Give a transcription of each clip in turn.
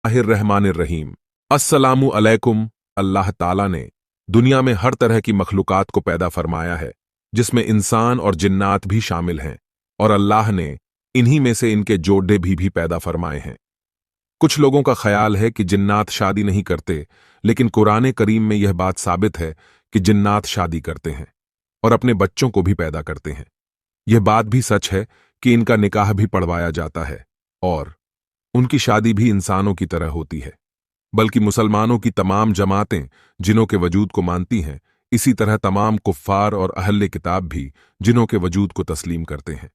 बिस्मिल्लाहिर्रहमानिर्रहीम। अस्सलामु अलैकुम। अल्लाह ताला ने दुनिया में हर तरह की मखलूकात को पैदा फरमाया है, जिसमें इंसान और जिन्नात भी शामिल हैं, और अल्लाह ने इन्हीं में से इनके जोड़े भी पैदा फरमाए हैं। कुछ लोगों का ख्याल है कि जिन्नात शादी नहीं करते, लेकिन कुरान करीम में यह बात साबित है कि जिन्नात शादी करते हैं और अपने बच्चों को भी पैदा करते हैं। यह बात भी सच है कि इनका निकाह भी पढ़वाया जाता है और उनकी शादी भी इंसानों की तरह होती है। बल्कि मुसलमानों की तमाम जमातें जिनों के वजूद को मानती हैं, इसी तरह तमाम कुफ्फार और अहले किताब भी जिनों के वजूद को तस्लीम करते हैं।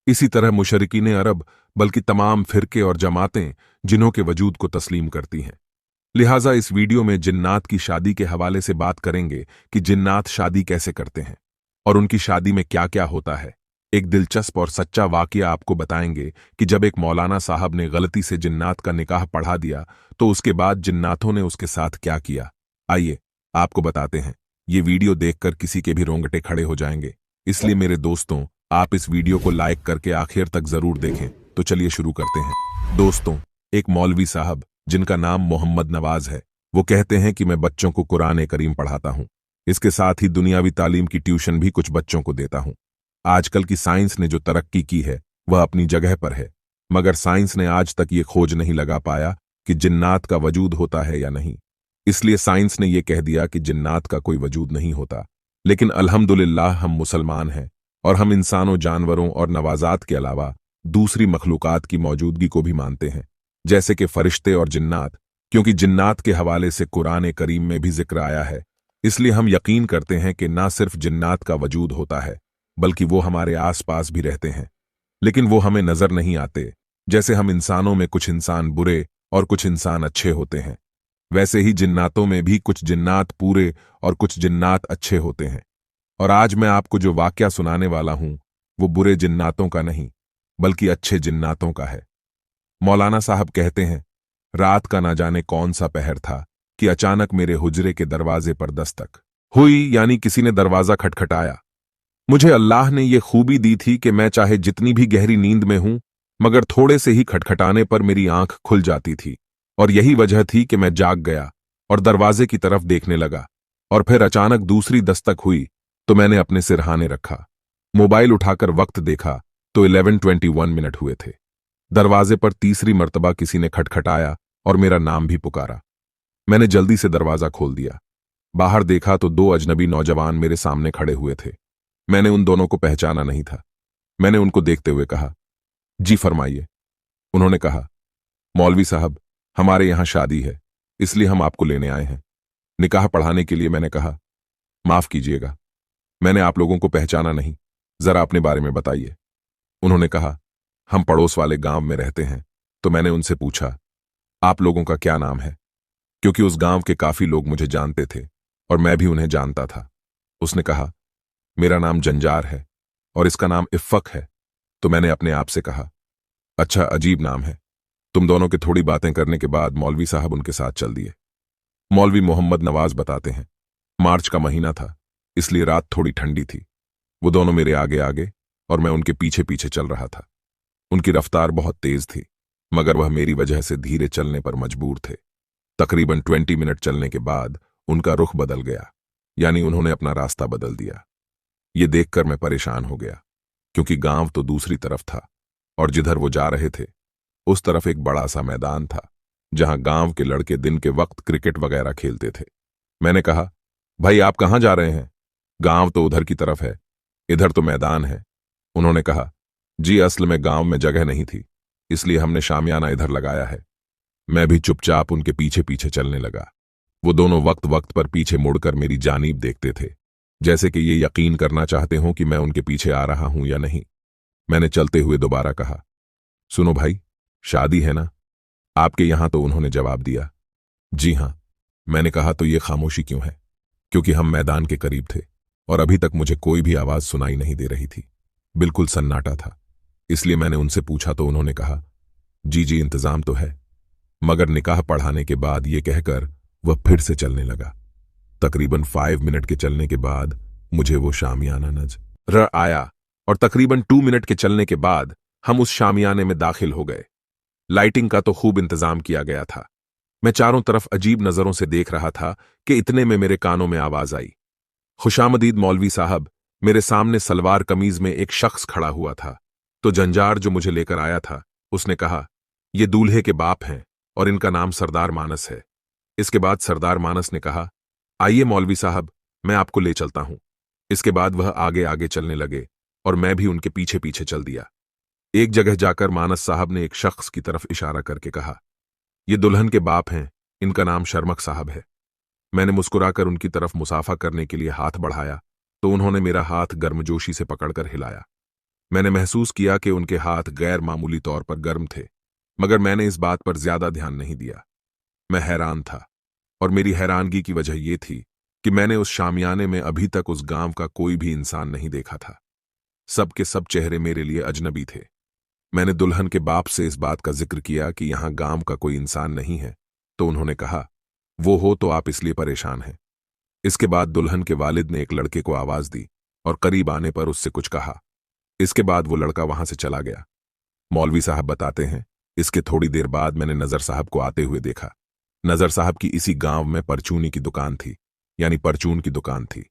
इसी तरह मुशरिकीन अरब बल्कि तमाम फिरके और जमातें जिनों के वजूद को तस्लीम करती हैं। लिहाजा इस वीडियो में जिन्नात की शादी के हवाले से बात करेंगे कि जिन्नात शादी कैसे करते हैं और उनकी शादी में क्या क्या होता है। एक दिलचस्प और सच्चा वाकया आपको बताएंगे कि जब एक मौलाना साहब ने गलती से जिन्नात का निकाह पढ़ा दिया तो उसके बाद जिन्नातों ने उसके साथ क्या किया। आइए आपको बताते हैं। ये वीडियो देखकर किसी के भी रोंगटे खड़े हो जाएंगे, इसलिए मेरे दोस्तों आप इस वीडियो को लाइक करके आखिर तक जरूर देखें। तो चलिए शुरू करते हैं। दोस्तों, एक मौलवी साहब जिनका नाम मोहम्मद नवाज है, वो कहते हैं कि मैं बच्चों को कुरान करीम पढ़ाता हूँ, इसके साथ ही दुनियावी तालीम की ट्यूशन भी कुछ बच्चों को देता हूँ। आजकल की साइंस ने जो तरक्की की है वह अपनी जगह पर है, मगर साइंस ने आज तक ये खोज नहीं लगा पाया कि जिन्नात का वजूद होता है या नहीं। इसलिए साइंस ने यह कह दिया कि जिन्नात का कोई वजूद नहीं होता। लेकिन अल्हम्दुलिल्लाह हम मुसलमान हैं और हम इंसानों, जानवरों और नवाजात के अलावा दूसरी मखलूकात की मौजूदगी को भी मानते हैं, जैसे कि फरिश्ते और जिन्नात। क्योंकि जिन्नात के हवाले से कुरान करीम में भी जिक्र आया है, इसलिए हम यकीन करते हैं कि ना सिर्फ जिन्नात का वजूद होता है बल्कि वो हमारे आसपास भी रहते हैं, लेकिन वो हमें नजर नहीं आते। जैसे हम इंसानों में कुछ इंसान बुरे और कुछ इंसान अच्छे होते हैं, वैसे ही जिन्नातों में भी कुछ जिन्नात पूरे और कुछ जिन्नात अच्छे होते हैं। और आज मैं आपको जो वाकया सुनाने वाला हूं वो बुरे जिन्नातों का नहीं बल्कि अच्छे जिन्नातों का है। मौलाना साहब कहते हैं, रात का ना जाने कौन सा पहर था कि अचानक मेरे हुजरे के दरवाजे पर दस्तक हुई, यानी किसी ने दरवाजा खटखटाया। मुझे अल्लाह ने यह खूबी दी थी कि मैं चाहे जितनी भी गहरी नींद में हूं, मगर थोड़े से ही खटखटाने पर मेरी आंख खुल जाती थी, और यही वजह थी कि मैं जाग गया और दरवाजे की तरफ देखने लगा। और फिर अचानक दूसरी दस्तक हुई तो मैंने अपने सिरहाने रखा, मोबाइल उठाकर वक्त देखा तो 11:21 हुए थे। दरवाजे पर तीसरी मर्तबा किसी ने खटखटाया और मेरा नाम भी पुकारा। मैंने जल्दी से दरवाजा खोल दिया। बाहर देखा तो दो अजनबी नौजवान मेरे सामने खड़े हुए थे। मैंने उन दोनों को पहचाना नहीं था। मैंने उनको देखते हुए कहा, जी फरमाइए। उन्होंने कहा, मौलवी साहब, हमारे यहां शादी है, इसलिए हम आपको लेने आए हैं। निकाह पढ़ाने के लिए। मैंने कहा, माफ कीजिएगा, मैंने आप लोगों को पहचाना नहीं, जरा अपने बारे में बताइए। उन्होंने कहा, हम पड़ोस वाले गांव में रहते हैं। तो मैंने उनसे पूछा, आप लोगों का क्या नाम है, क्योंकि उस गांव के काफी लोग मुझे जानते थे और मैं भी उन्हें जानता था। उसने कहा, मेरा नाम जंजार है और इसका नाम इफ़्फ़क है। तो मैंने अपने आप से कहा, अच्छा, अजीब नाम है। तुम दोनों के थोड़ी बातें करने के बाद मौलवी साहब उनके साथ चल दिए। मौलवी मोहम्मद नवाज बताते हैं, मार्च का महीना था, इसलिए रात थोड़ी ठंडी थी। वो दोनों मेरे आगे आगे और मैं उनके पीछे पीछे चल रहा था। उनकी रफ्तार बहुत तेज थी, मगर वह मेरी वजह से धीरे चलने पर मजबूर थे। तकरीबन 20 मिनट चलने के बाद उनका रुख बदल गया, यानी उन्होंने अपना रास्ता बदल दिया। ये देखकर मैं परेशान हो गया, क्योंकि गांव तो दूसरी तरफ था और जिधर वो जा रहे थे उस तरफ एक बड़ा सा मैदान था, जहां गांव के लड़के दिन के वक्त क्रिकेट वगैरह खेलते थे। मैंने कहा, भाई आप कहां जा रहे हैं? गांव तो उधर की तरफ है, इधर तो मैदान है। उन्होंने कहा, जी असल में गांव में जगह नहीं थी, इसलिए हमने शामियाना इधर लगाया है। मैं भी चुपचाप उनके पीछे पीछे चलने लगा। वो दोनों वक्त वक्त पर पीछे मुड़कर मेरी जानीब देखते थे, जैसे कि ये यकीन करना चाहते हों कि मैं उनके पीछे आ रहा हूं या नहीं। मैंने चलते हुए दोबारा कहा, सुनो भाई, शादी है ना आपके यहां? तो उन्होंने जवाब दिया, जी हां। मैंने कहा, तो ये खामोशी क्यों है? क्योंकि हम मैदान के करीब थे और अभी तक मुझे कोई भी आवाज सुनाई नहीं दे रही थी, बिल्कुल सन्नाटा था। इसलिए मैंने उनसे पूछा तो उन्होंने कहा, जी जी इंतजाम तो है। मगर निकाह पढ़ाने के बाद ये कहकर वह फिर से चलने लगा। तकरीबन 5 मिनट के चलने के बाद मुझे वो शामियाना नजर आया और तकरीबन 2 मिनट के चलने के बाद हम उस शामियाने में दाखिल हो गए। लाइटिंग का तो खूब इंतजाम किया गया था। मैं चारों तरफ अजीब नजरों से देख रहा था कि इतने में मेरे कानों में आवाज आई। खुशामदीद मौलवी साहब। मेरे सामने सलवार कमीज में एक शख्स खड़ा हुआ था। तो जंजार जो मुझे लेकर आया था, उसने कहा, ये दूल्हे के बाप हैं और इनका नाम सरदार मानस है। इसके बाद सरदार मानस ने कहा, आइए मौलवी साहब, मैं आपको ले चलता हूं। इसके बाद वह आगे आगे चलने लगे और मैं भी उनके पीछे पीछे चल दिया। एक जगह जाकर मानस साहब ने एक शख्स की तरफ इशारा करके कहा, ये दुल्हन के बाप हैं, इनका नाम शर्मक साहब है। मैंने मुस्कुराकर उनकी तरफ मुसाफा करने के लिए हाथ बढ़ाया तो उन्होंने मेरा हाथ गर्मजोशी से पकड़कर हिलाया। मैंने महसूस किया कि उनके हाथ गैर मामूली तौर पर गर्म थे, मगर मैंने इस बात पर ज्यादा ध्यान नहीं दिया। मैं हैरान था, और मेरी हैरानगी की वजह यह थी कि मैंने उस शामियाने में अभी तक उस गांव का कोई भी इंसान नहीं देखा था। सबके सब चेहरे मेरे लिए अजनबी थे। मैंने दुल्हन के बाप से इस बात का जिक्र किया कि यहां गांव का कोई इंसान नहीं है, तो उन्होंने कहा, वो हो तो आप इसलिए परेशान हैं। इसके बाद दुल्हन के वालिद ने एक लड़के को आवाज दी और करीब आने पर उससे कुछ कहा। इसके बाद वो लड़का वहां से चला गया। मौलवी साहब बताते हैं, इसके थोड़ी देर बाद मैंने नजर साहब को आते हुए देखा। नजर साहब की इसी गांव में परचूनी की दुकान थी, यानी परचून की दुकान थी।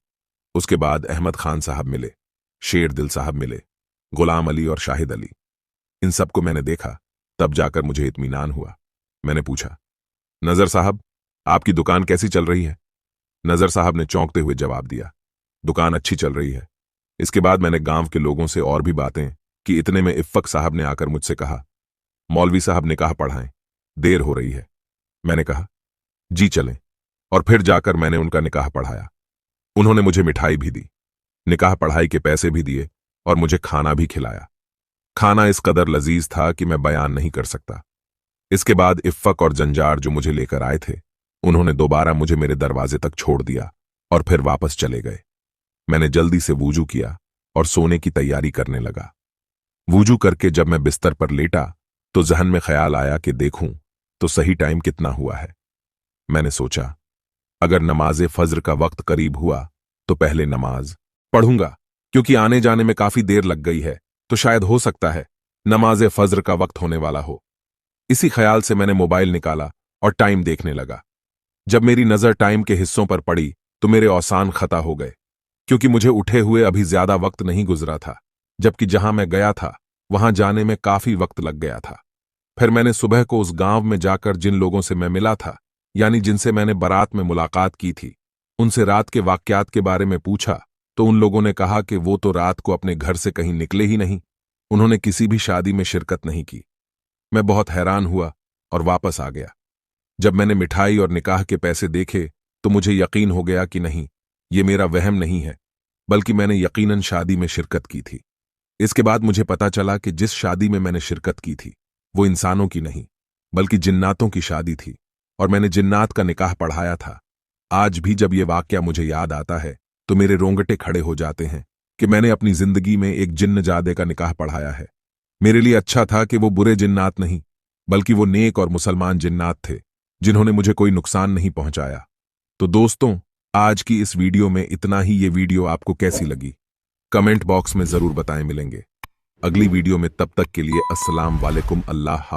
उसके बाद अहमद खान साहब मिले, शेर दिल साहब मिले, गुलाम अली और शाहिद अली। इन सबको मैंने देखा, तब जाकर मुझे इत्मीनान हुआ। मैंने पूछा, नजर साहब, आपकी दुकान कैसी चल रही है? नजर साहब ने चौंकते हुए जवाब दिया, दुकान अच्छी चल रही है। इसके बाद मैंने गांव के लोगों से और भी बातें कि इतने में इफ्फक साहब ने आकर मुझसे कहा, मौलवी साहब निकाह पढ़ाएं, देर हो रही है। मैंने कहा, जी चलें, और फिर जाकर मैंने उनका निकाह पढ़ाया। उन्होंने मुझे मिठाई भी दी, निकाह पढ़ाई के पैसे भी दिए और मुझे खाना भी खिलाया। खाना इस कदर लजीज था कि मैं बयान नहीं कर सकता। इसके बाद इफ्फक और जंजार जो मुझे लेकर आए थे, उन्होंने दोबारा मुझे मेरे दरवाजे तक छोड़ दिया और फिर वापस चले गए। मैंने जल्दी से वूजू किया और सोने की तैयारी करने लगा। वूजू करके जब मैं बिस्तर पर लेटा तो जहन में ख्याल आया कि देखूं तो सही टाइम कितना हुआ है। मैंने सोचा, अगर नमाज फज्र का वक्त करीब हुआ तो पहले नमाज पढ़ूंगा, क्योंकि आने जाने में काफी देर लग गई है, तो शायद हो सकता है नमाज फज्र का वक्त होने वाला हो। इसी ख्याल से मैंने मोबाइल निकाला और टाइम देखने लगा। जब मेरी नजर टाइम के हिस्सों पर पड़ी तो मेरे औसान खता हो गए, क्योंकि मुझे उठे हुए अभी ज्यादा वक्त नहीं गुजरा था, जबकि जहां मैं गया था वहां जाने में काफी वक्त लग गया था। फिर मैंने सुबह को उस गांव में जाकर जिन लोगों से मैं मिला था, यानी जिनसे मैंने बारात में मुलाकात की थी, उनसे रात के वाकयात के बारे में पूछा तो उन लोगों ने कहा कि वो तो रात को अपने घर से कहीं निकले ही नहीं, उन्होंने किसी भी शादी में शिरकत नहीं की। मैं बहुत हैरान हुआ और वापस आ गया। जब मैंने मिठाई और निकाह के पैसे देखे तो मुझे यकीन हो गया कि नहीं, ये मेरा वहम नहीं है, बल्कि मैंने यकीनन शादी में शिरकत की थी। इसके बाद मुझे पता चला कि जिस शादी में मैंने शिरकत की थी वो इंसानों की नहीं, बल्कि जिन्नातों की शादी थी, और मैंने जिन्नात का निकाह पढ़ाया था। आज भी जब ये वाकया मुझे याद आता है तो मेरे रोंगटे खड़े हो जाते हैं कि मैंने अपनी जिंदगी में एक जिन्नजादे का निकाह पढ़ाया है। मेरे लिए अच्छा था कि वो बुरे जिन्नात नहीं, बल्कि वो नेक और मुसलमान जिन्नात थे, जिन्होंने मुझे कोई नुकसान नहीं पहुंचाया। तो दोस्तों, आज की इस वीडियो में इतना ही। ये वीडियो आपको कैसी लगी कमेंट बॉक्स में जरूर बताएं। मिलेंगे अगली वीडियो में, तब तक के लिए अस्सलाम वालेकुम। अल्लाह हाफ़िज़।